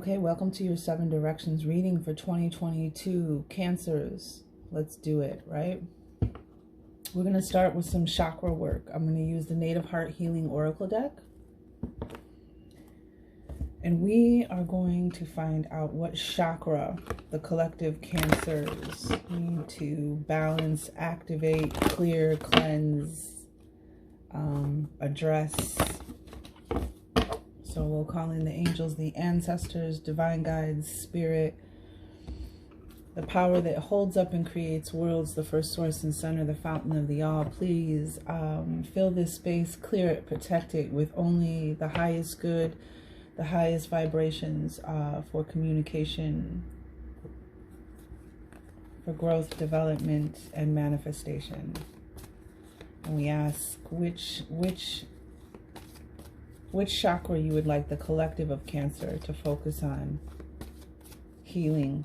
Okay, welcome to your 7 directions reading for 2022 Cancers. Let's do it, right? We're going to start with some chakra work. I'm going to use the Native Heart Healing Oracle deck. And we are going to find out what chakra the collective Cancers need to balance, activate, clear, cleanse, address. So we'll call in the angels, the ancestors, divine guides, spirit, the power that holds up and creates worlds, the first source and center, the fountain of the all. Please fill this space, clear it, protect it with only the highest good, the highest vibrations for communication, for growth, development, and manifestation. And we ask which chakra you would like the collective of Cancer to focus on healing.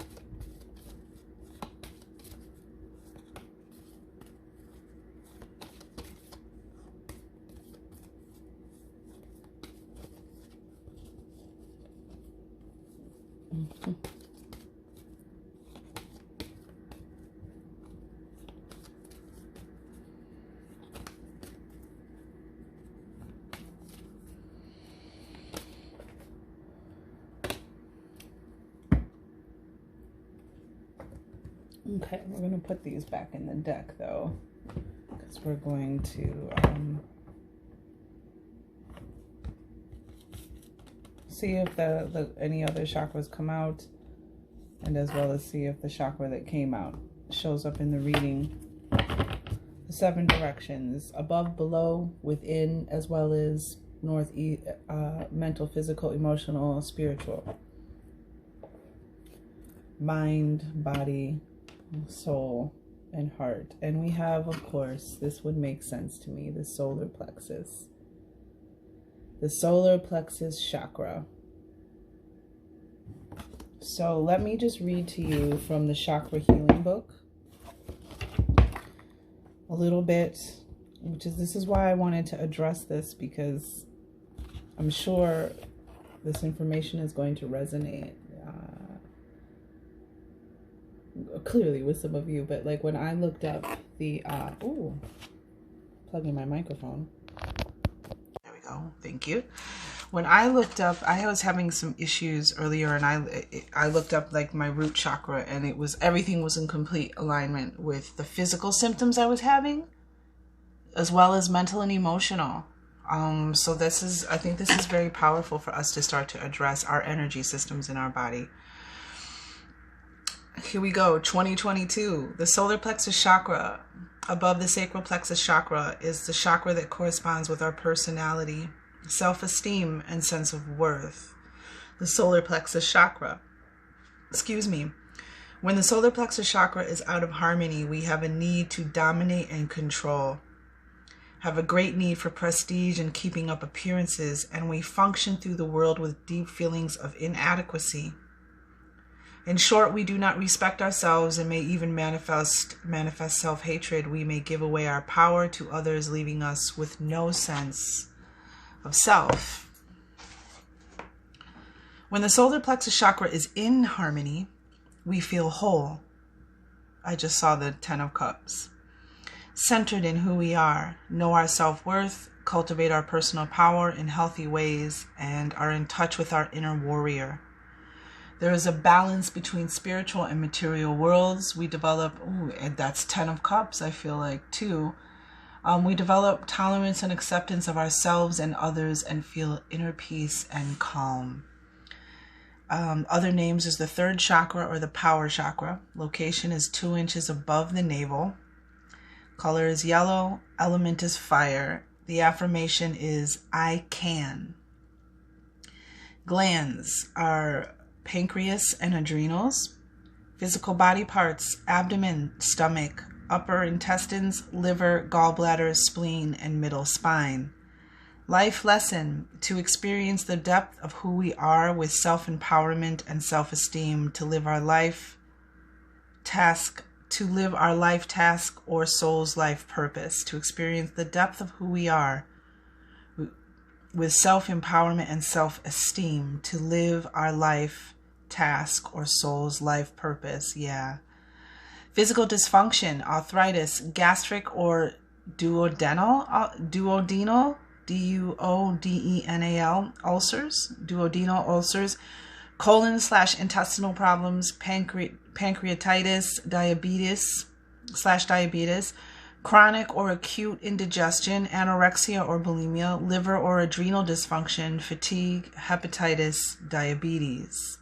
Okay, we're going to put these back in the deck though, because we're going to see if any other chakras come out, and as well as see if the chakra that came out shows up in the reading. The 7 directions: above, below, within, as well as north, east, mental, physical, emotional, spiritual, mind, body, soul, and heart. And we have, of course, this would make sense to me, the solar plexus. The solar plexus chakra. So let me just read to you from the chakra healing book a little bit, this is why I wanted to address this, because I'm sure this information is going to resonate clearly with some of you. But like when I looked up the plugging my microphone, there we go, thank you. When I looked up, I was having some issues earlier, and I looked up like my root chakra, and everything was in complete alignment with the physical symptoms I was having, as well as mental and emotional. So I think this is very powerful for us to start to address our energy systems in our body. Here we go, 2022. The solar plexus chakra, above the sacral plexus chakra, is the chakra that corresponds with our personality, self-esteem, and sense of worth. The solar plexus chakra, when the solar plexus chakra is out of harmony, we have a need to dominate and control, have a great need for prestige and keeping up appearances, and we function through the world with deep feelings of inadequacy. In short, we do not respect ourselves and may even manifest self-hatred. We may give away our power to others, leaving us with no sense of self. When the solar plexus chakra is in harmony, we feel whole. I just saw the 10 of Cups. Centered in who we are, know our self-worth, cultivate our personal power in healthy ways, and are in touch with our inner warrior. There is a balance between spiritual and material worlds. We develop, and that's 10 of Cups, I feel like, too. We develop tolerance and acceptance of ourselves and others and feel inner peace and calm. Other names is the third chakra or the power chakra. Location is 2 inches above the navel. Color is yellow. Element is fire. The affirmation is, I can. Glands are pancreas and adrenals. Physical body parts: abdomen, stomach, upper intestines, liver, gallbladder, spleen, and middle spine. Life lesson: to experience the depth of who we are with self-empowerment and self-esteem, to live our life task or soul's life purpose, to experience the depth of who we are with self-empowerment and self-esteem to live our life task or soul's life purpose. Yeah. Physical dysfunction, arthritis, gastric or duodenal, duodenal ulcers, duodenal ulcers, colon/intestinal problems, pancreatitis, diabetes, chronic or acute indigestion, anorexia or bulimia, liver or adrenal dysfunction, fatigue, hepatitis, diabetes.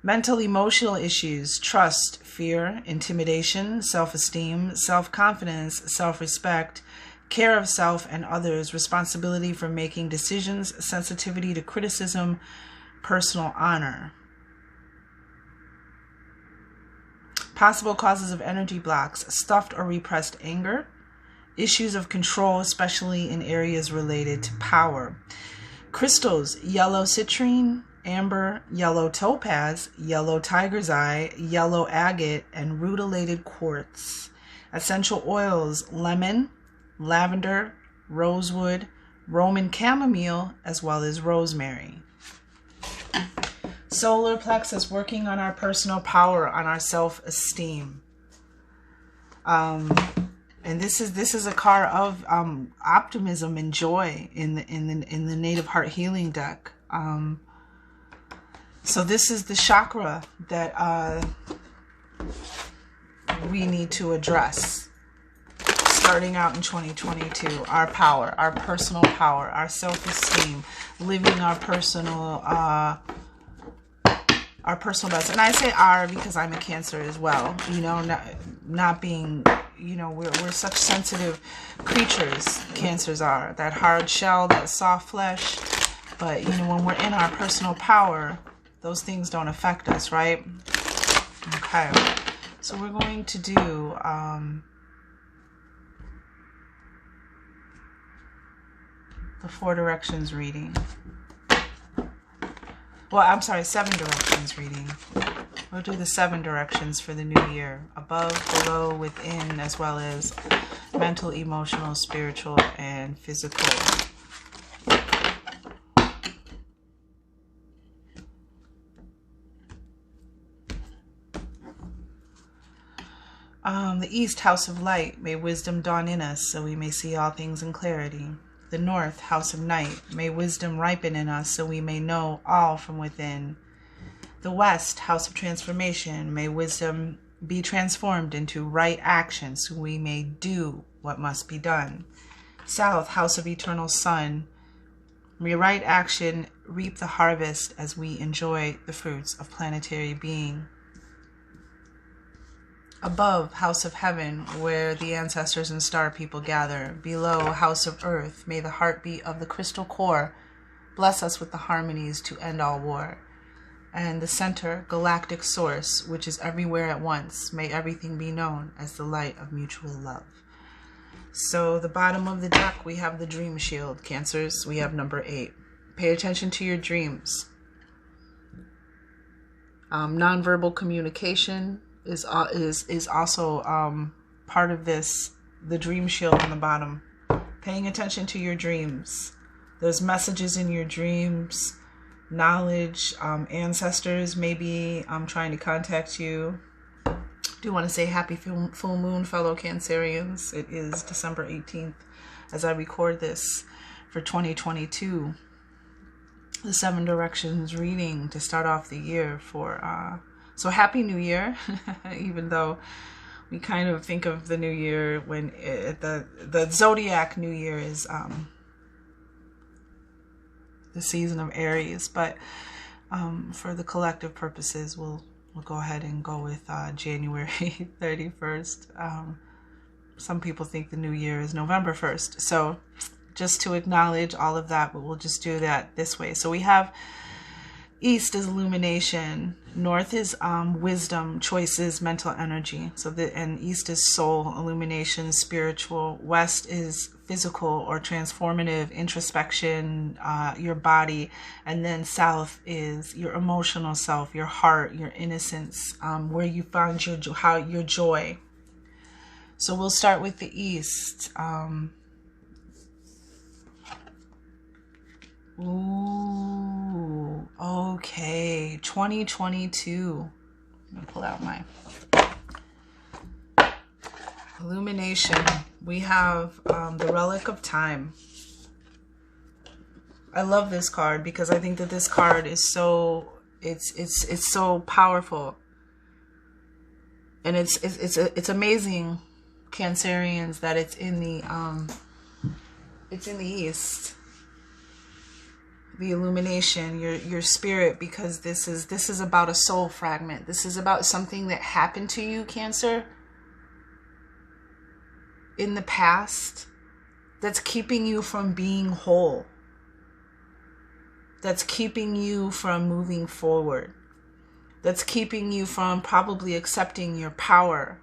Mental emotional issues, trust, fear, intimidation, self-esteem, self-confidence, self-respect, care of self and others, responsibility for making decisions, sensitivity to criticism, personal honor. Possible causes of energy blocks, stuffed or repressed anger, issues of control, especially in areas related to power. Crystals, yellow citrine, amber, yellow topaz, yellow tiger's eye, yellow agate, and rutilated quartz. Essential oils, lemon, lavender, rosewood, Roman chamomile, as well as rosemary. Solar plexus, working on our personal power, on our self-esteem. And this is a card of optimism and joy in the Native Heart Healing deck. So this is the chakra that we need to address starting out in 2022. Our power, our personal power, our self-esteem, living our personal best. And I say our because I'm a Cancer as well. You know, not being, you know, we're such sensitive creatures. Cancers are. That hard shell, that soft flesh. But, you know, when we're in our personal power, those things don't affect us, right? Okay. So we're going to do the 4 directions reading. Well, I'm sorry, 7 directions reading. We'll do the 7 directions for the new year. Above, below, within, as well as mental, emotional, spiritual, and physical. The East, house of light, may wisdom dawn in us so we may see all things in clarity. The North, house of night, may wisdom ripen in us so we may know all from within. The West, house of transformation, may wisdom be transformed into right action so we may do what must be done. South, house of eternal sun, may right action reap the harvest as we enjoy the fruits of planetary being. Above, house of heaven, where the ancestors and star people gather. Below, house of earth, may the heartbeat of the crystal core bless us with the harmonies to end all war. And the center, galactic source, which is everywhere at once, may everything be known as the light of mutual love. So the bottom of the deck, we have the dream shield. Cancers, we have number 8. Pay attention to your dreams. Nonverbal communication is also part of this, the dream shield on the bottom. Paying attention to your dreams. There's messages in your dreams, knowledge, ancestors maybe trying to contact you. Do want to say happy full moon, fellow Cancerians. It is December 18th as I record this for 2022. The 7 directions reading to start off the year for so happy new year. Even though we kind of think of the new year when the zodiac new year is the season of Aries, but for the collective purposes we'll go ahead and go with January 31st. Some people think the new year is November 1st, so just to acknowledge all of that, but we'll just do that this way. So we have East is illumination, North is wisdom, choices, mental energy. So and East is soul, illumination, spiritual. West is physical or transformative, introspection, your body. And then South is your emotional self, your heart, your innocence, where you find your joy. So we'll start with the East. Ooh, okay. 2022. I'm going to pull out my illumination. We have the Relic of Time. I love this card because I think that this card is so, it's so powerful. And it's amazing, Cancerians, that it's in the East. The illumination, your spirit, because this is about a soul fragment. This is about something that happened to you, Cancer, in the past, that's keeping you from being whole. That's keeping you from moving forward. That's keeping you from probably accepting your power.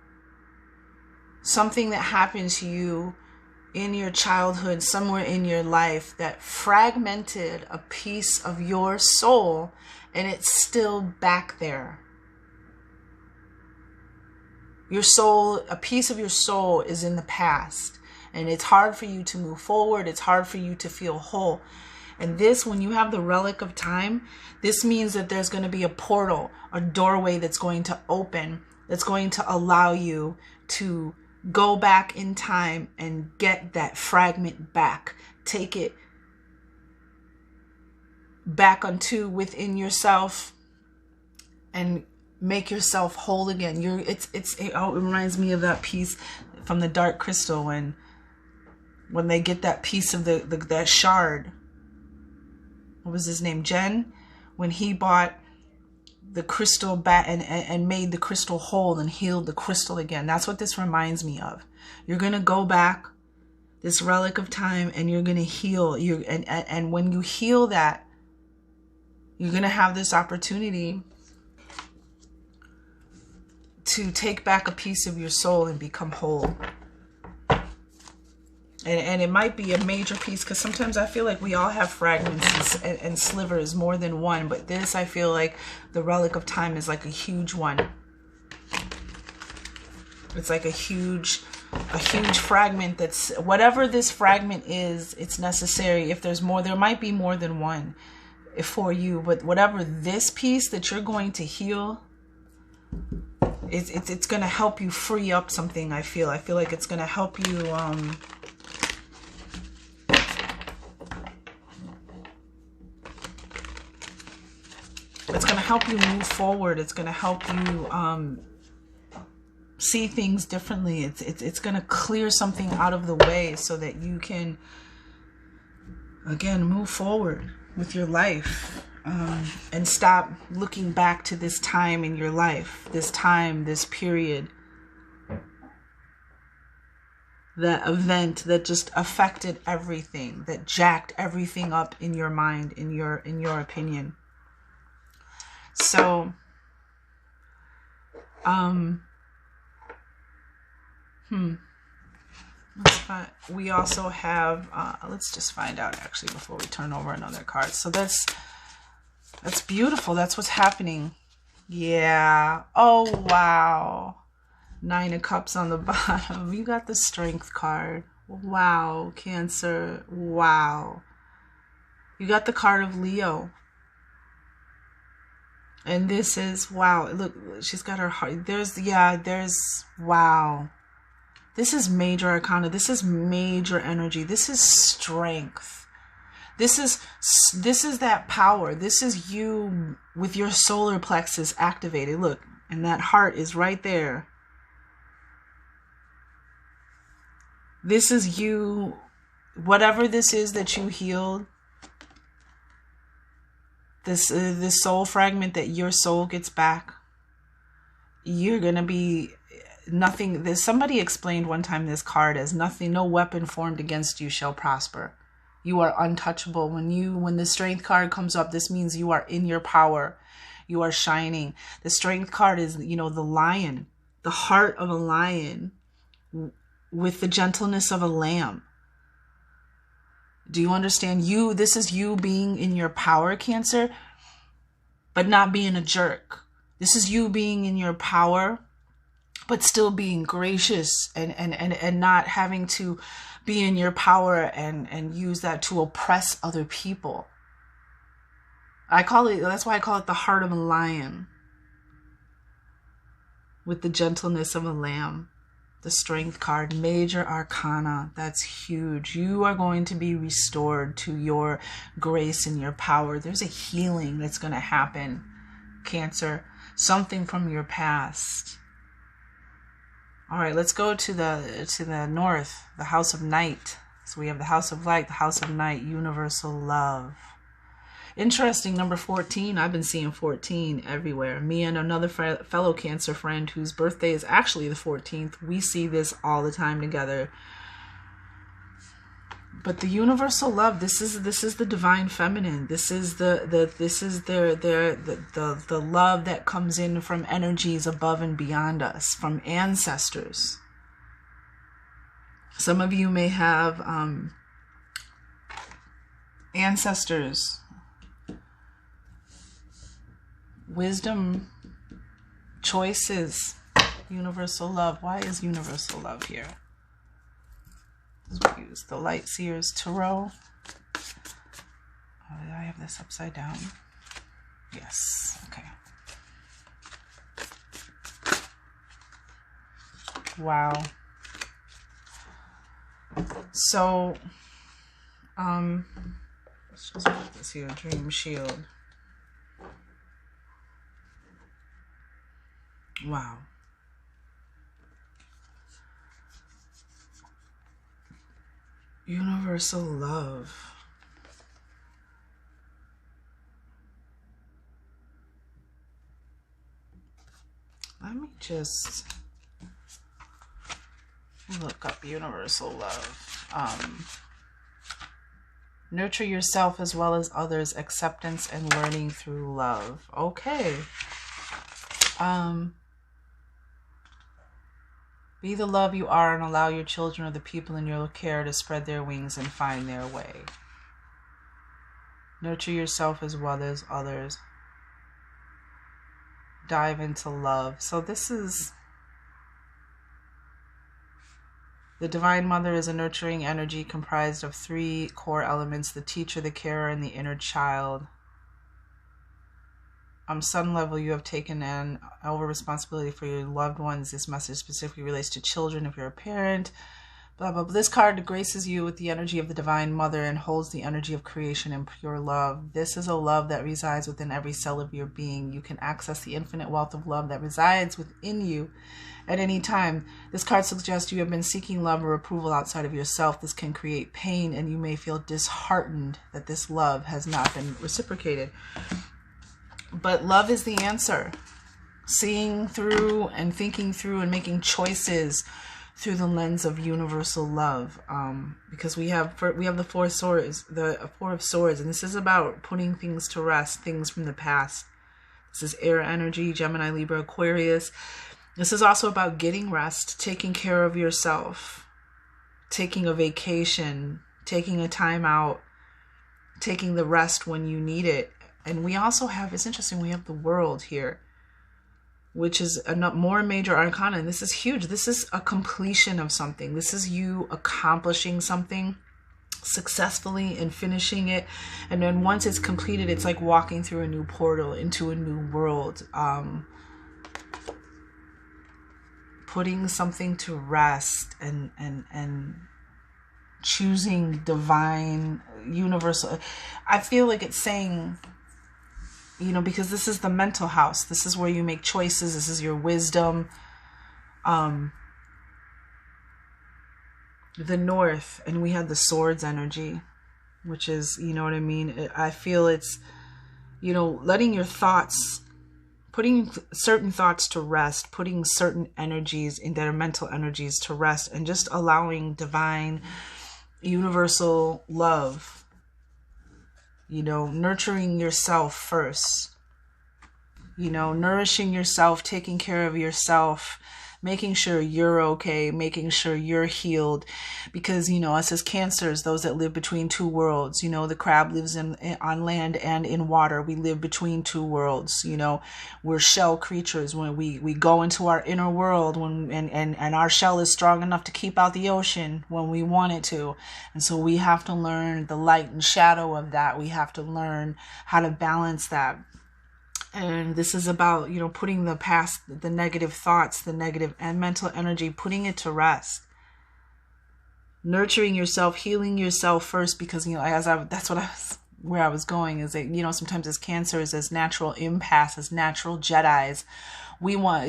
Something that happened to you in your childhood, somewhere in your life, that fragmented a piece of your soul, and it's still back there. Your soul, a piece of your soul is in the past, and it's hard for you to move forward. It's hard for you to feel whole. And this, when you have the Relic of Time, this means that there's going to be a portal, a doorway that's going to open, that's going to allow you to go back in time and get that fragment back. Take it back unto within yourself and make yourself whole again. It reminds me of that piece from the Dark Crystal when they get that piece of that shard. What was his name? Jen, when he bought the crystal back and made the crystal whole and healed the crystal again. That's what this reminds me of. You're going to go back, this Relic of Time, and you're going to heal. And when you heal that, you're going to have this opportunity to take back a piece of your soul and become whole. And it might be a major piece, because sometimes I feel like we all have fragments and slivers, more than one. But this, I feel like the Relic of Time is like a huge one. It's like a huge fragment that's, whatever this fragment is, it's necessary. If there's more, there might be more than one for you. But whatever this piece that you're going to heal, it's going to help you free up something, I feel. I feel like it's going to help you... It's going to help you move forward. It's going to help you see things differently. It's going to clear something out of the way so that you can, again, move forward with your life and stop looking back to this time in your life, this time, this period, that event that just affected everything, that jacked everything up in your mind, in your opinion. So, we also have, let's just find out actually before we turn over another card. So that's beautiful. That's what's happening. Yeah. Oh, wow. 9 of Cups on the bottom. You got the Strength card. Wow, Cancer. Wow. You got the card of Leo. And this is, wow, look, she's got her heart. Wow. This is major arcana. This is major energy. This is strength. This is that power. This is you with your solar plexus activated. Look, and that heart is right there. This is you, whatever this is that you healed. This soul fragment that your soul gets back, you're going to be nothing. Somebody explained one time this card as nothing, no weapon formed against you shall prosper. You are untouchable. When the Strength card comes up, this means you are in your power. You are shining. The Strength card is, the lion, the heart of a lion with the gentleness of a lamb. Do you understand? This is you being in your power, Cancer, but not being a jerk. This is you being in your power, but still being gracious and not having to be in your power and use that to oppress other people. That's why I call it the heart of a lion with the gentleness of a lamb. The Strength card, Major Arcana. That's huge. You are going to be restored to your grace and your power. There's a healing that's going to happen, Cancer. Something from your past. All right, let's go to the north, the House of Night. So we have the House of Light, the House of Night, Universal Love. Interesting, number 14. I've been seeing 14 everywhere. Me and another fellow Cancer friend whose birthday is actually the 14th. We see this all the time together. But the universal love, this is the divine feminine. This is the love that comes in from energies above and beyond us, from ancestors. Some of you may have ancestors. Wisdom, choices, universal love. Why is universal love here? Let's use the Light Seers Tarot. Oh, did I have this upside down? Yes. Okay. Wow. So, let's just put this here. Dream Shield. Wow. Universal love. Let me just look up universal love. Nurture yourself as well as others. Acceptance and learning through love. Okay. Be the love you are and allow your children or the people in your care to spread their wings and find their way. Nurture yourself as well as others. Dive into love. So this is... The Divine Mother is a nurturing energy comprised of 3 core elements: the teacher, the carer, and the inner child. Sun level, you have taken on over responsibility for your loved ones. This message specifically relates to children if you're a parent. Blah, blah, blah. This card graces you with the energy of the Divine Mother and holds the energy of creation and pure love. This is a love that resides within every cell of your being. You can access the infinite wealth of love that resides within you at any time. This card suggests you have been seeking love or approval outside of yourself. This can create pain, and you may feel disheartened that this love has not been reciprocated. But love is the answer. Seeing through and thinking through and making choices through the lens of universal love. Because we have the 4 swords, the 4 of swords, and this is about putting things to rest, things from the past. This is air energy, Gemini, Libra, Aquarius. This is also about getting rest, taking care of yourself, taking a vacation, taking a time out, taking the rest when you need it. And we also have, it's interesting, we have the World here, which is a more major arcana. And this is huge. This is a completion of something. This is you accomplishing something successfully and finishing it. And then once it's completed, it's like walking through a new portal into a new world. Putting something to rest and choosing divine, universal. I feel like it's saying... because this is the mental house. This is where you make choices. This is your wisdom. The North, and we had the swords energy, which is, you know what I mean? I feel it's, letting your thoughts, putting certain thoughts to rest, putting certain energies in their mental energies to rest, and just allowing divine, universal love. Nurturing yourself first, nourishing yourself, taking care of yourself, making sure you're okay, making sure you're healed. Because, you know, us as Cancers, those that live between two worlds, you know, the crab lives on land and in water. We live between two worlds. You know, we're shell creatures. When we go into our inner world, and our shell is strong enough to keep out the ocean when we want it to. And so we have to learn the light and shadow of that. We have to learn how to balance that. And this is about, you know, putting the past, the negative thoughts, the negative and mental energy, putting it to rest. Nurturing yourself, healing yourself first, because, you know, where I was going is that, you know, sometimes as Cancers, as natural empaths, as natural Jedis,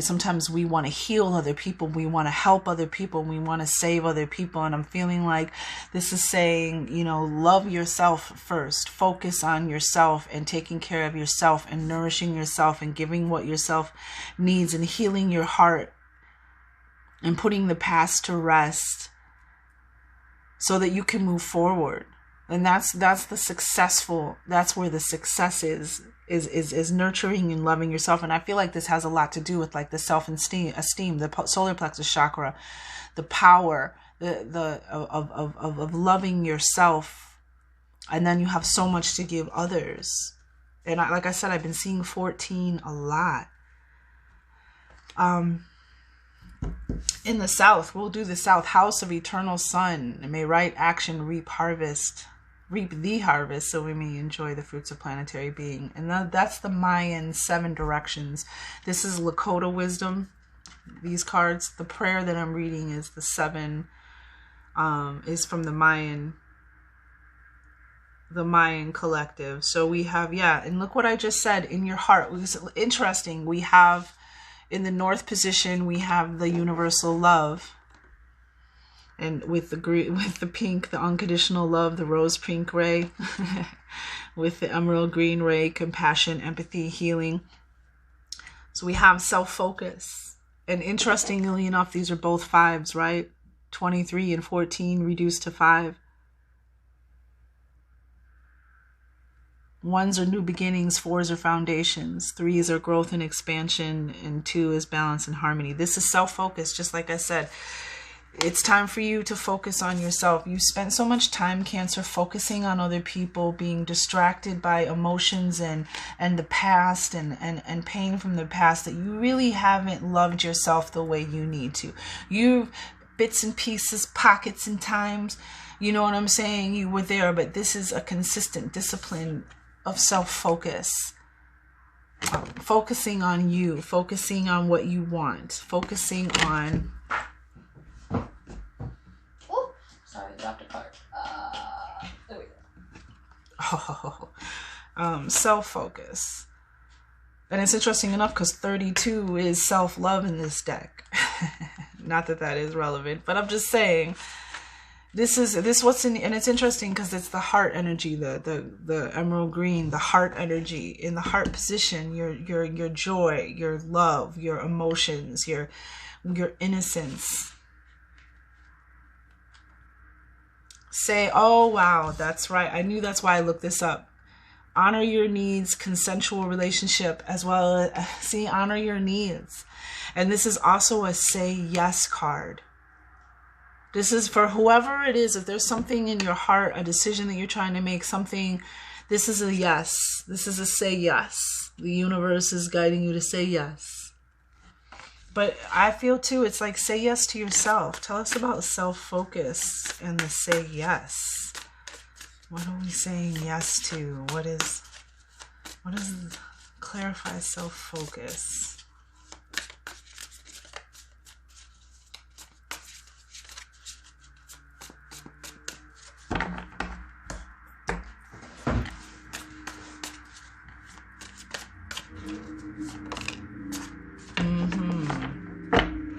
sometimes we want to heal other people. We want to help other people. We want to save other people. And I'm feeling like this is saying, you know, love yourself first. Focus on yourself and taking care of yourself and nourishing yourself and giving what yourself needs and healing your heart and putting the past to rest so that you can move forward. And that's where the success is nurturing and loving yourself. And I feel like this has a lot to do with like the self-esteem, the solar plexus chakra, the power, of loving yourself. And then you have so much to give others. And like I said, I've been seeing 14 a lot. In the South, we'll do the South, House of Eternal Sun. May right action reap the harvest, so we may enjoy the fruits of planetary being. And that's the Mayan 7 directions. This is Lakota wisdom. These cards, the prayer that I'm reading is the 7, is from the Mayan collective. So we have, and look what I just said, in your heart. Interesting. We have in the North position, we have the universal love. And with the green, with the pink, the unconditional love, the rose pink ray, with the emerald green ray, compassion, empathy, healing. So we have self-focus. And interestingly enough, these are both 5s, right? 23 and 14 reduced to 5. 1s are new beginnings, 4s are foundations, 3s are growth and expansion, and 2 is balance and harmony. This is self-focus, just like I said. It's time for you to focus on yourself. You spent so much time, Cancer, focusing on other people, being distracted by emotions and the past and pain from the past, that you really haven't loved yourself the way you need to. You bits and pieces, pockets and times, you know what I'm saying? You were there, but this is a consistent discipline of self-focus. Focusing on you, focusing on what you want, focusing on... Sorry, I dropped a card. There we go. Self-focus. And it's interesting enough because 32 is self-love in this deck. Not that that is relevant, but I'm just saying this what's in, and it's interesting because it's the heart energy, the emerald green, the heart energy. In the heart position, your joy, your love, your emotions, your innocence. Say, oh, wow, that's right. I knew that's why I looked this up. Honor your needs, consensual relationship, as well as, honor your needs. And this is also a say yes card. This is for whoever it is. If there's something in your heart, a decision that you're trying to make, something, this is a yes. This is a say yes. The universe is guiding you to say yes. But I feel too, it's like say yes to yourself. Tell us about self-focus and the say yes. What are we saying yes to? What is clarify self-focus?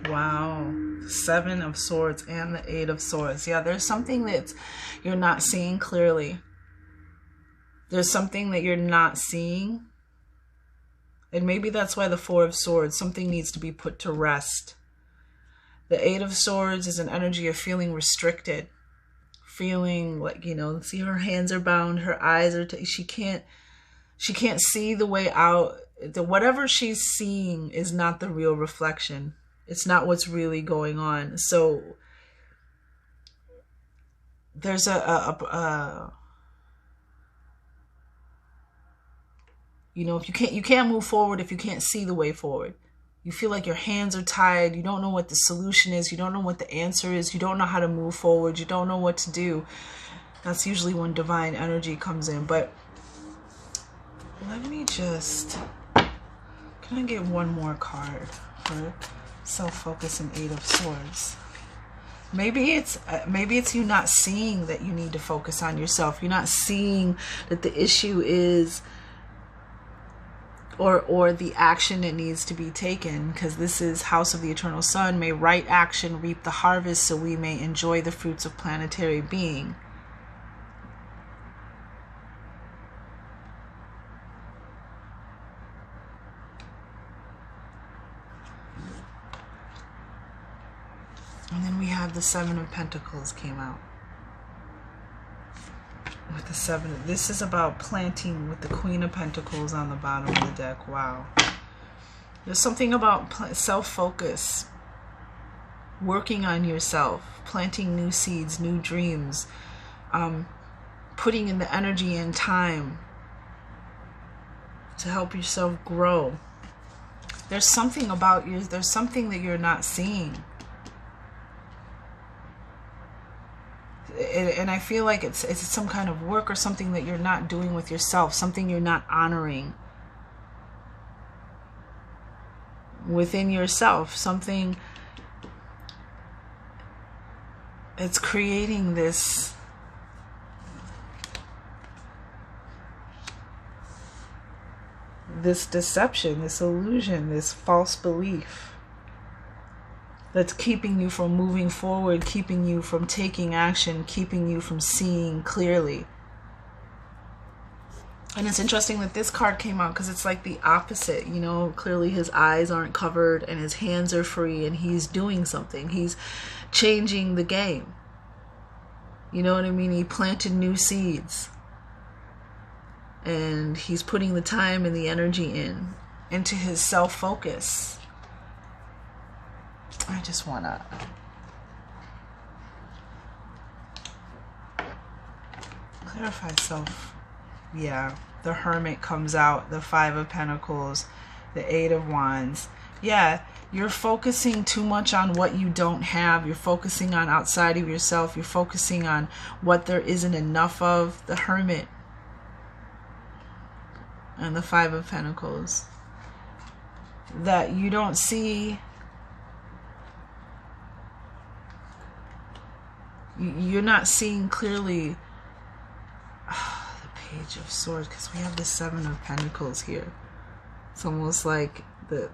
Wow. 7 of Swords and the 8 of Swords. Yeah, there's something that you're not seeing clearly. There's something that you're not seeing. And maybe that's why the 4 of Swords, something needs to be put to rest. The 8 of Swords is an energy of feeling restricted. Feeling like, you know, see, her hands are bound, her eyes are, she can't see the way out. Whatever she's seeing is not the real reflection. It's not what's really going on. So there's you know, if you can't move forward if you can't see the way forward. You feel like your hands are tied. You don't know what the solution is. You don't know what the answer is. You don't know how to move forward. You don't know what to do. That's usually when divine energy comes in. But let me just, can I get one more card for self-focus and Eight of Swords? Maybe it's you not seeing that you need to focus on yourself. You're not seeing that the issue is or the action that needs to be taken, because this is House of the Eternal Sun. May right action reap the harvest, so we may enjoy the fruits of planetary being. And then we have the Seven of Pentacles came out. With the seven, this is about planting with the Queen of Pentacles on the bottom of the deck. Wow. There's something about self-focus, working on yourself, planting new seeds, new dreams, putting in the energy and time to help yourself grow. There's something about you, there's something that you're not seeing. And I feel like it's some kind of work or something that you're not doing with yourself, something you're not honoring within yourself, something it's creating this deception, this illusion, this false belief that's keeping you from moving forward, keeping you from taking action, keeping you from seeing clearly. And it's interesting that this card came out because it's like the opposite. You know, clearly his eyes aren't covered and his hands are free and he's doing something. He's changing the game. You know what I mean? He planted new seeds. And he's putting the time and the energy into his self-focus. I just want to clarify self. Yeah, the Hermit comes out, the Five of Pentacles, the Eight of Wands. Yeah, you're focusing too much on what you don't have. You're focusing on outside of yourself. You're focusing on what there isn't enough of. The Hermit and the Five of Pentacles. That you don't see. You're not seeing clearly the Page of Swords, because we have the Seven of Pentacles here. It's almost like the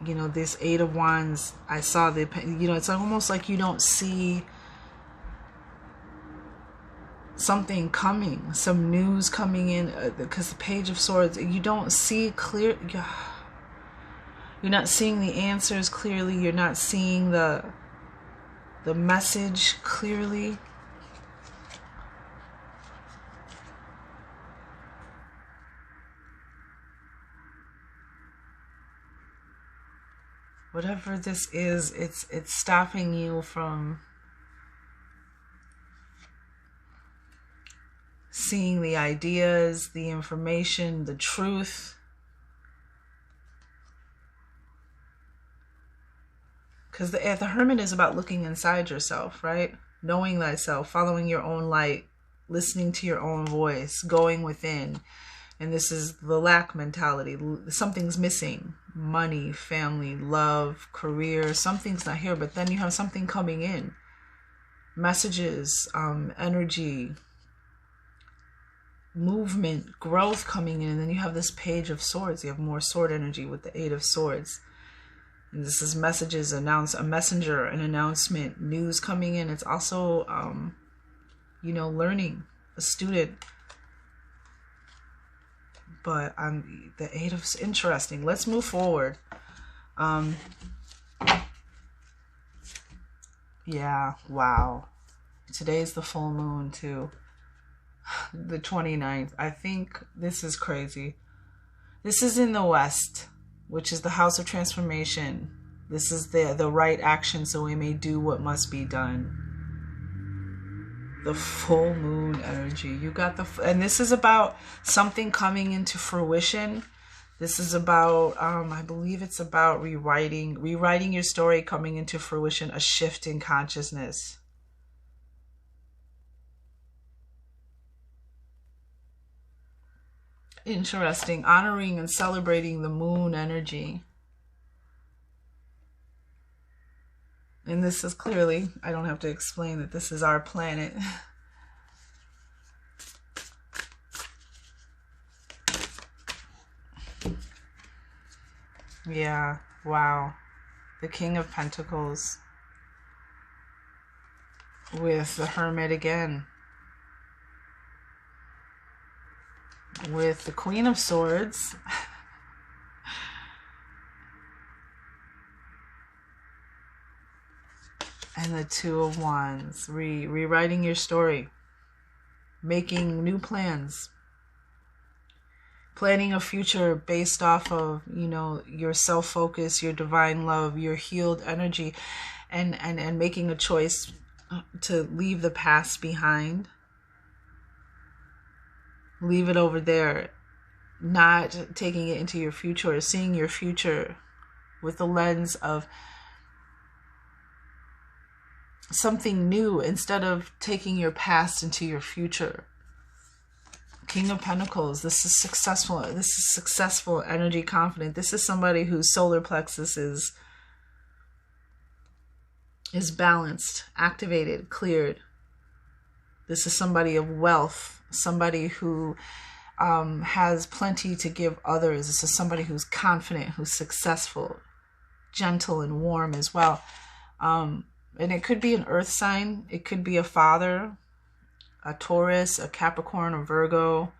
you know, this Eight of Wands. I saw the, you know, it's almost like you don't see something coming, some news coming in, because the Page of Swords, you don't see clear. You're not seeing the answers clearly. You're not seeing the message clearly. Whatever this is, it's stopping you from seeing the ideas, the information, the truth. Because the Hermit is about looking inside yourself, right? Knowing thyself, following your own light, listening to your own voice, going within. And this is the lack mentality. Something's missing. Money, family, love, career. Something's not here, but then you have something coming in. Messages, energy, movement, growth coming in. And then you have this Page of Swords. You have more sword energy with the Eight of Swords. And this is messages, a messenger, an announcement, news coming in. It's also, you know, learning, a student. But the Eight of, interesting. Let's move forward. Yeah, wow. Today's the full moon too. The 29th. I think this is crazy. This is in the West, which is the House of Transformation. This is the right action, so we may do what must be done. The full moon energy. You got and this is about something coming into fruition. This is about, I believe it's about rewriting your story, coming into fruition, a shift in consciousness. Interesting. Honoring and celebrating the moon energy. And this is clearly, I don't have to explain that this is our planet. Yeah, wow. The King of Pentacles with the Hermit again. With the Queen of Swords. And the Two of Wands. Rewriting your story. Making new plans. Planning a future based off of, you know, your self-focus, your divine love, your healed energy. And making a choice to leave the past behind. Leave it over there. Not taking it into your future. Or seeing your future with the lens of something new instead of taking your past into your future. King of Pentacles. This is successful. This is successful, energy, confident. This is somebody whose solar plexus is balanced, activated, cleared. This is somebody of wealth, somebody who has plenty to give others. This is somebody who's confident, who's successful, gentle and warm as well. And it could be an earth sign. It could be a father, a Taurus, a Capricorn, a Virgo,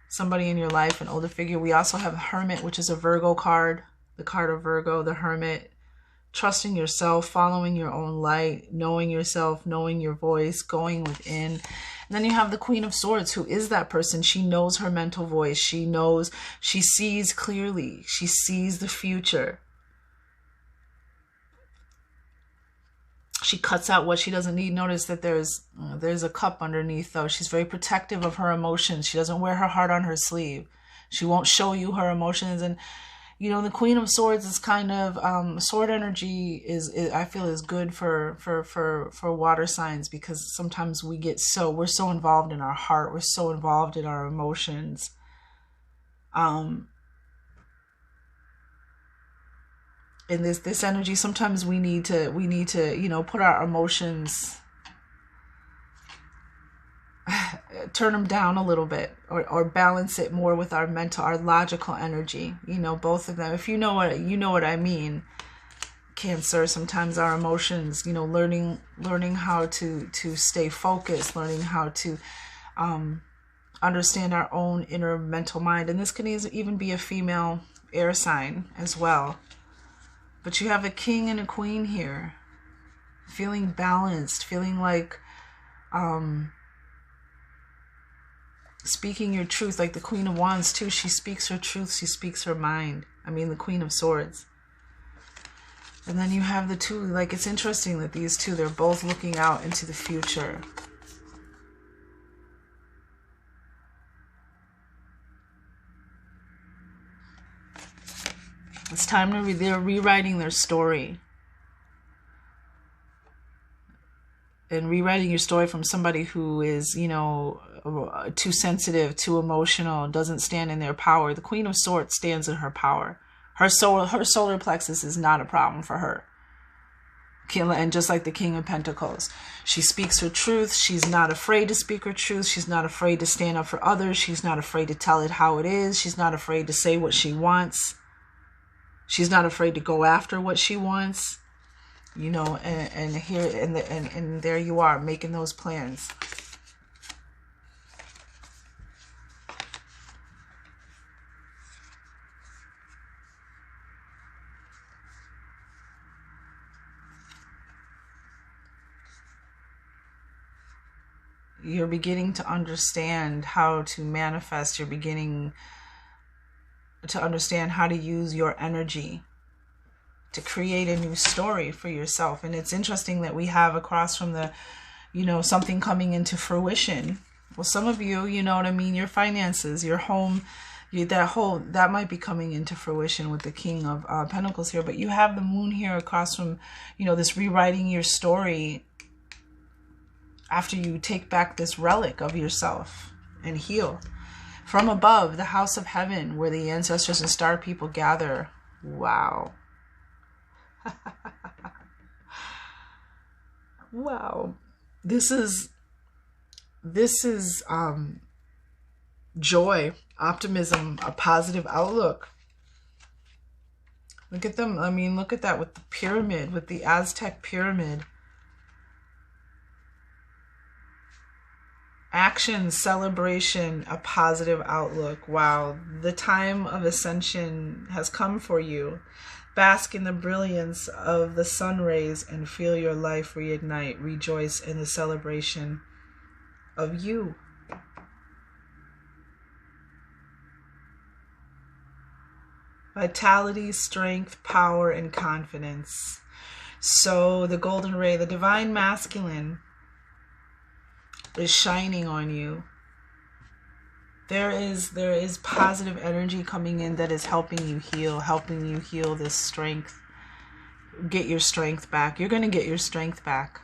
somebody in your life, an older figure. We also have a Hermit, which is a Virgo card, the card of Virgo, the Hermit. Trusting yourself, following your own light, knowing yourself, knowing your voice, going within. And then you have the Queen of Swords, who is that person. She knows her mental voice. She knows, she sees clearly. She sees the future. She cuts out what she doesn't need. Notice that there's a cup underneath, though. She's very protective of her emotions. She doesn't wear her heart on her sleeve. She won't show you her emotions. And you know, the Queen of Swords is kind of sword energy is I feel is good for water signs, because sometimes we're so involved in our heart, we're so involved in our emotions. In this energy, sometimes we need to, you know, put our emotions, turn them down a little bit, or balance it more with our mental, our logical energy. You know, both of them. If you know what I mean, Cancer. Sometimes our emotions, you know, learning how to stay focused, learning how to understand our own inner mental mind. And this can even be a female air sign as well. But you have a king and a queen here, feeling balanced, feeling like speaking your truth, like the Queen of Wands too. She speaks her truth, she speaks her mind. I mean, the Queen of Swords. And then you have the two, like, it's interesting that these two, they're both looking out into the future. It's time to they're rewriting their story. And rewriting your story from somebody who is, you know, too sensitive, too emotional, doesn't stand in their power. The Queen of Swords stands in her power. Her solar plexus is not a problem for her. And just like the King of Pentacles, she speaks her truth. She's not afraid to speak her truth. She's not afraid to stand up for others. She's not afraid to tell it how it is. She's not afraid to say what she wants. She's not afraid to go after what she wants, you know, and here and there you are making those plans. You're beginning to understand how to manifest. You're beginning to understand how to use your energy. to create a new story for yourself. And it's interesting that we have across from the, you know, something coming into fruition. Well, some of you, you know what I mean, your finances, your home, that might be coming into fruition with the King of Pentacles here. But you have the Moon here across from, you know, this rewriting your story after you take back this relic of yourself and heal. From above, the house of heaven, where the ancestors and star people gather. Wow. Wow. This is joy, optimism, a positive outlook. Look at them. I mean, look at that with the pyramid, with the Aztec pyramid. Action, celebration, a positive outlook. Wow. The time of ascension has come for you. Bask in the brilliance of the sun rays and feel your life reignite. Rejoice in the celebration of you. Vitality, strength, power, and confidence. So the golden ray, the divine masculine, is shining on you. There is positive energy coming in that is helping you heal this strength. Get your strength back. You're going to get your strength back.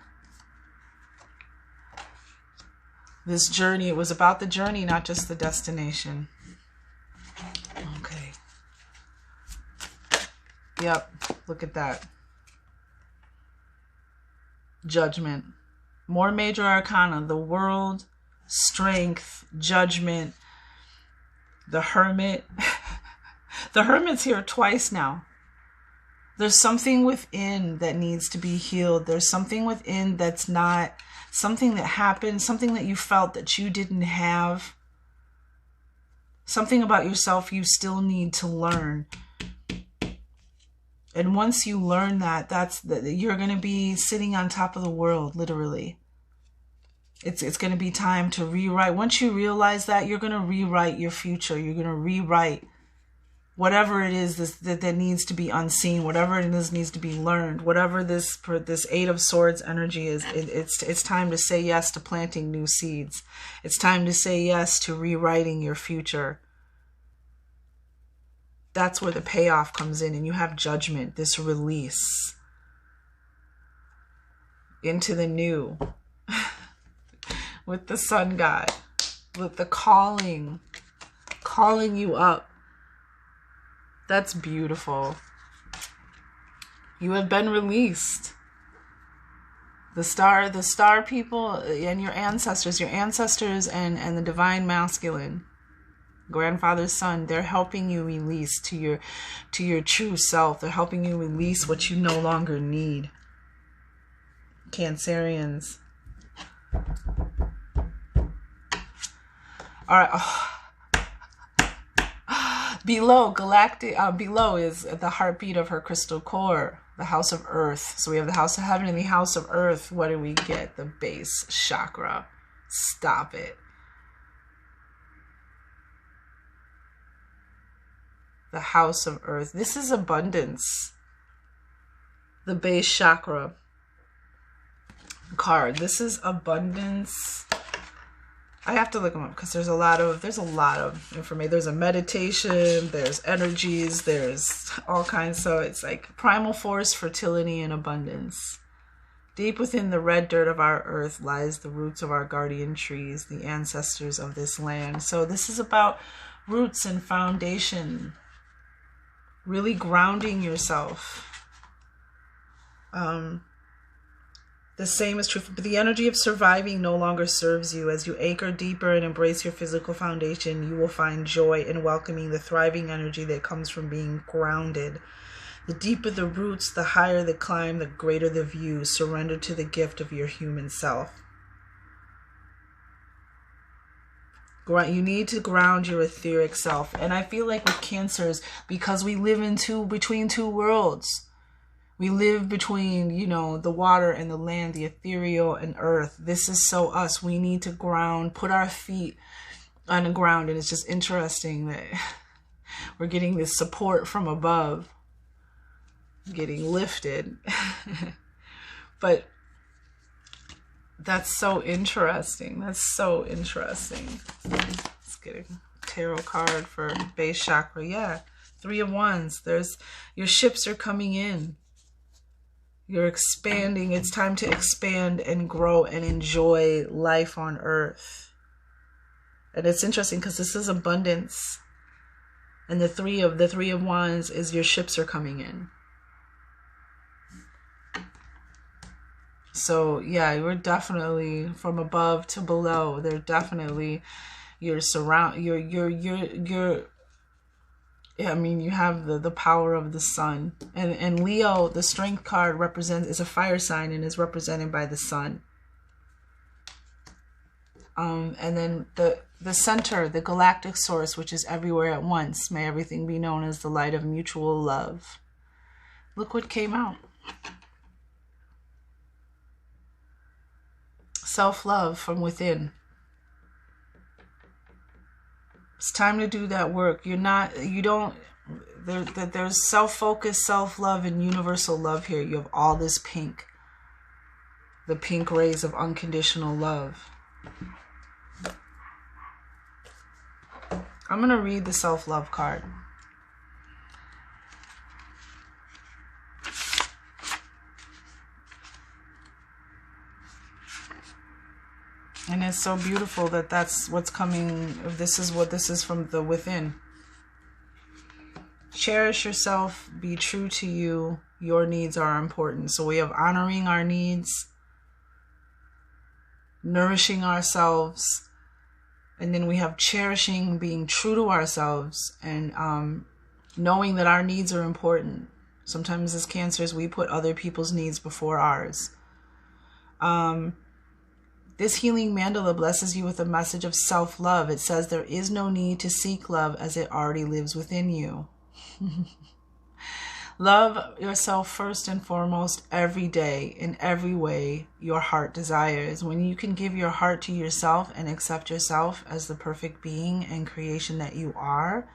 This journey, it was about the journey, not just the destination. Okay. Yep, look at that. Judgment. More major arcana, the world, strength, judgment, the hermit. The hermit's here twice now. There's something within that needs to be healed. There's something within that's not, something that happened, something that you felt that you didn't have. Something about yourself you still need to learn. And once you learn that, you're going to be sitting on top of the world, literally. It's going to be time to rewrite. Once you realize that, you're going to rewrite your future. You're going to rewrite whatever it is that needs to be unseen, whatever it is needs to be learned, whatever this Eight of Swords energy is. It's time to say yes to planting new seeds. It's time to say yes to rewriting your future. That's where the payoff comes in, and you have judgment, this release into the new. With the sun god, with the calling you up. That's beautiful. You have been released. The star people and your ancestors and the divine masculine, grandfather's son, they're helping you release to your true self. They're helping you release what you no longer need. Cancerians. All right. Below, galactic. Below is the heartbeat of her crystal core, the house of earth. So we have the house of heaven and the house of earth. What do we get? The base chakra. Stop it. The house of earth. This is abundance. The base chakra card. This is abundance. I have to look them up because there's a lot of information. There's a meditation, there's energies, there's all kinds. So it's like primal force, fertility, and abundance. Deep within the red dirt of our earth lies the roots of our guardian trees, the ancestors of this land. So this is about roots and foundation. Really grounding yourself. The same is true, but the energy of surviving no longer serves you. As you anchor deeper and embrace your physical foundation, you will find joy in welcoming the thriving energy that comes from being grounded. The deeper the roots, the higher the climb, the greater the view. Surrender to the gift of your human self. You need to ground your etheric self. And I feel like with Cancers, because we live between two worlds. We live between, the water and the land, the ethereal and earth. This is so us. We need to ground, put our feet on the ground. And it's just interesting that we're getting this support from above. getting lifted. But that's so interesting. That's so interesting. Let's get a tarot card for base chakra. Yeah, 3 of Wands. There's your ships are coming in. You're expanding. It's time to expand and grow and enjoy life on earth. And it's interesting because this is abundance. And the three of Wands is your ships are coming in. So yeah, you're definitely from above to below. They're definitely I mean, you have the power of the sun. And Leo, the strength card is a fire sign and is represented by the sun. And then the center, the galactic source, which is everywhere at once. May everything be known as the light of mutual love. Look what came out. Self-love from within. It's time to do that work. There's self-focus, self-love, and universal love here. You have all this pink. The pink rays of unconditional love. I'm going to read the self-love card. And it's so beautiful that that's what's coming. This is from the within. Cherish yourself. Be true to you. Your needs are important. So we have honoring our needs, nourishing ourselves, and then we have cherishing, being true to ourselves, and knowing that our needs are important. Sometimes as Cancers, we put other people's needs before ours. This healing mandala blesses you with a message of self-love. It says there is no need to seek love as it already lives within you. Love yourself first and foremost every day, in every way your heart desires. When you can give your heart to yourself and accept yourself as the perfect being and creation that you are,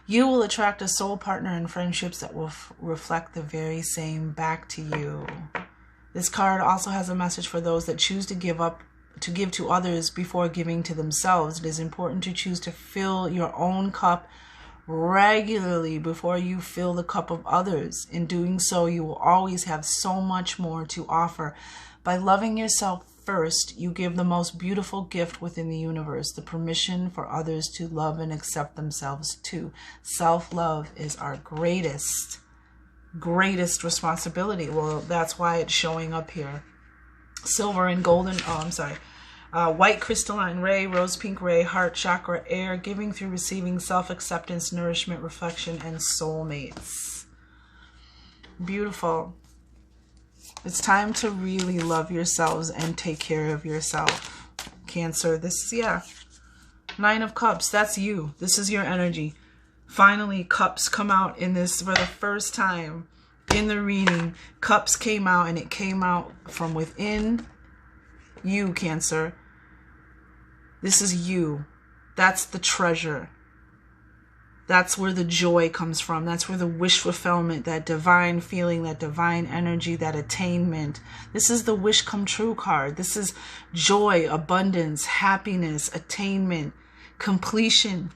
you will attract a soul partner and friendships that will reflect the very same back to you. This card also has a message for those that choose to give to others before giving to themselves. It is important to choose to fill your own cup regularly before you fill the cup of others. In doing so, you will always have so much more to offer. By loving yourself first, you give the most beautiful gift within the universe, the permission for others to love and accept themselves too. Self-love is our greatest responsibility. Well, that's why it's showing up here. Silver and golden, white crystalline ray, rose pink ray, heart chakra, air, giving through receiving, self-acceptance, nourishment, reflection, and soulmates. Beautiful. It's time to really love yourselves and take care of yourself. Cancer, Nine of Cups, that's you. This is your energy. Finally, cups come out in this for the first time in the reading. Cups came out, and it came out from within you, Cancer. This is you. That's the treasure. That's where the joy comes from. That's where the wish fulfillment, that divine feeling, that divine energy, that attainment. This is the wish come true card. This is joy, abundance, happiness, attainment, completion.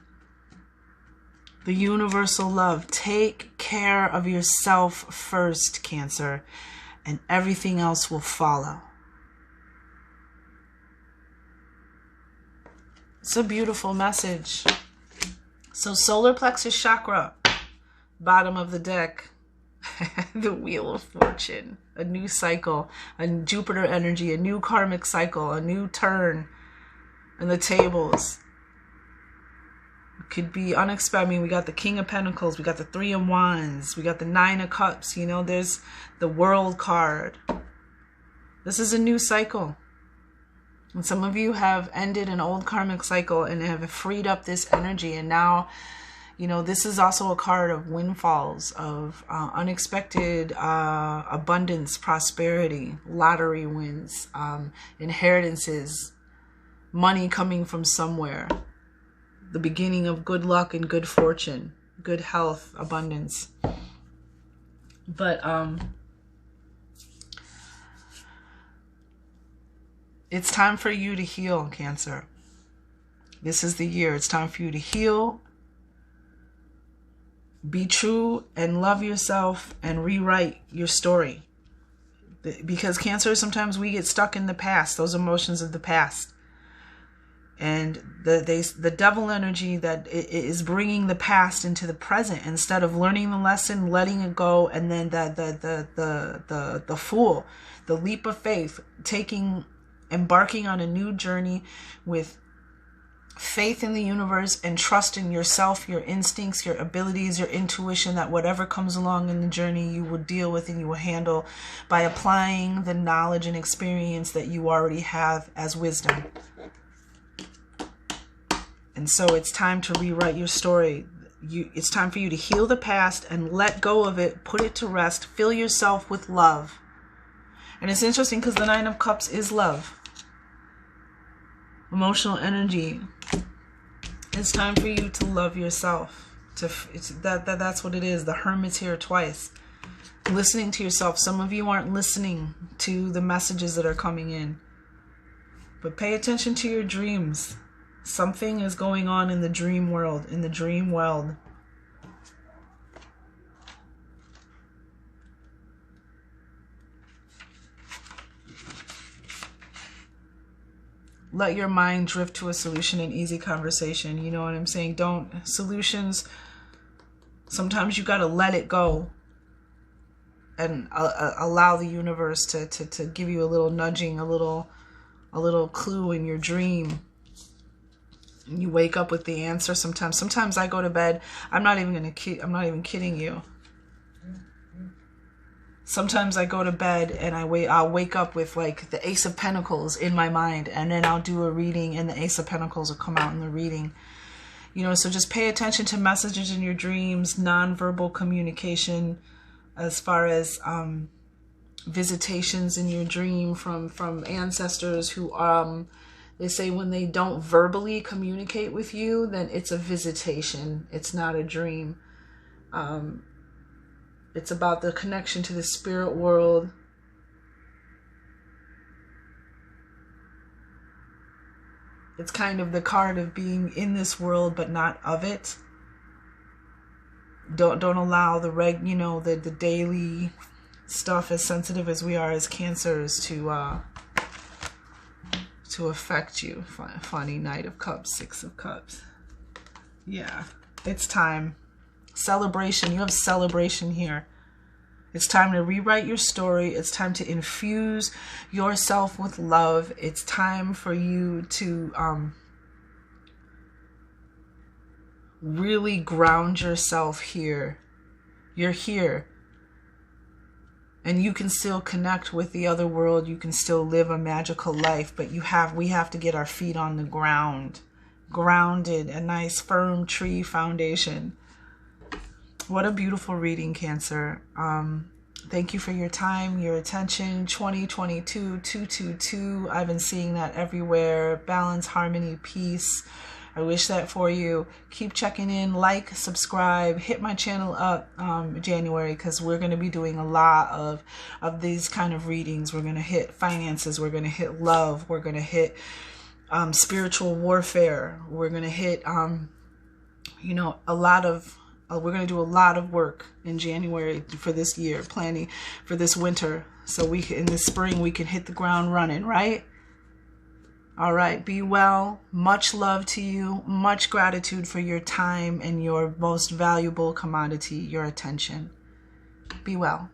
The universal love. Take care of yourself first, Cancer, and everything else will follow. It's a beautiful message. So solar plexus chakra, bottom of the deck, the wheel of fortune, a new cycle, a Jupiter energy, a new karmic cycle, a new turn in the tables. It could be unexpected. I mean, we got the King of Pentacles, we got the 3 of Wands, we got the 9 of Cups, there's the World card. This is a new cycle. And some of you have ended an old karmic cycle and have freed up this energy. And now, this is also a card of windfalls, of unexpected abundance, prosperity, lottery wins, inheritances, money coming from somewhere. The beginning of good luck and good fortune, good health, abundance. But it's time for you to heal, Cancer. This is the year. It's time for you to heal, be true, and love yourself, and rewrite your story. Because Cancer, sometimes we get stuck in the past, those emotions of the past. And the devil energy that is bringing the past into the present instead of learning the lesson, letting it go, and then the fool, the leap of faith, embarking on a new journey with faith in the universe and trust in yourself, your instincts, your abilities, your intuition, that whatever comes along in the journey you will deal with and you will handle by applying the knowledge and experience that you already have as wisdom. And so it's time to rewrite your story. It's time for you to heal the past and let go of it, put it to rest, fill yourself with love. And it's interesting because the Nine of Cups is love. Emotional energy. It's time for you to love yourself. That's what it is. The Hermit's here twice. Listening to yourself. Some of you aren't listening to the messages that are coming in. But pay attention to your dreams. Something is going on in the dream world, in the dream world. Let your mind drift to a solution and easy conversation. You know what I'm saying? Solutions, sometimes you got to let it go and allow the universe to give you a little nudging, a little clue in your dream. You wake up with the answer sometimes. Sometimes I go to bed. I'm not even kidding you. Sometimes I go to bed and I'll wake up with like the Ace of Pentacles in my mind, and then I'll do a reading and the Ace of Pentacles will come out in the reading. You know, so just pay attention to messages in your dreams, nonverbal communication, as far as visitations in your dream from ancestors who they say when they don't verbally communicate with you, then it's a visitation. It's not a dream. It's about the connection to the spirit world. It's kind of the card of being in this world but not of it. Don't allow the daily stuff, as sensitive as we are as Cancers, to affect you. Funny Knight of Cups, Six of Cups. Yeah, it's time. Celebration. You have celebration here. It's time to rewrite your story. It's time to infuse yourself with love. It's time for you to really ground yourself here. You're here. And you can still connect with the other world. You can still live a magical life. But we have to get our feet on the ground. Grounded. A nice firm tree foundation. What a beautiful reading, Cancer. Thank you for your time, your attention. 2022, 222. I've been seeing that everywhere. Balance, harmony, peace. I wish that for you. Keep checking in, like, subscribe, hit my channel up January, because we're going to be doing a lot of these kind of readings. We're going to hit finances. We're going to hit love. We're going to hit spiritual warfare. We're going to hit, we're going to do a lot of work in January for this year, planning for this winter. So in the spring, we can hit the ground running, right? All right, be well. Much love to you. Much gratitude for your time and your most valuable commodity, your attention. Be well.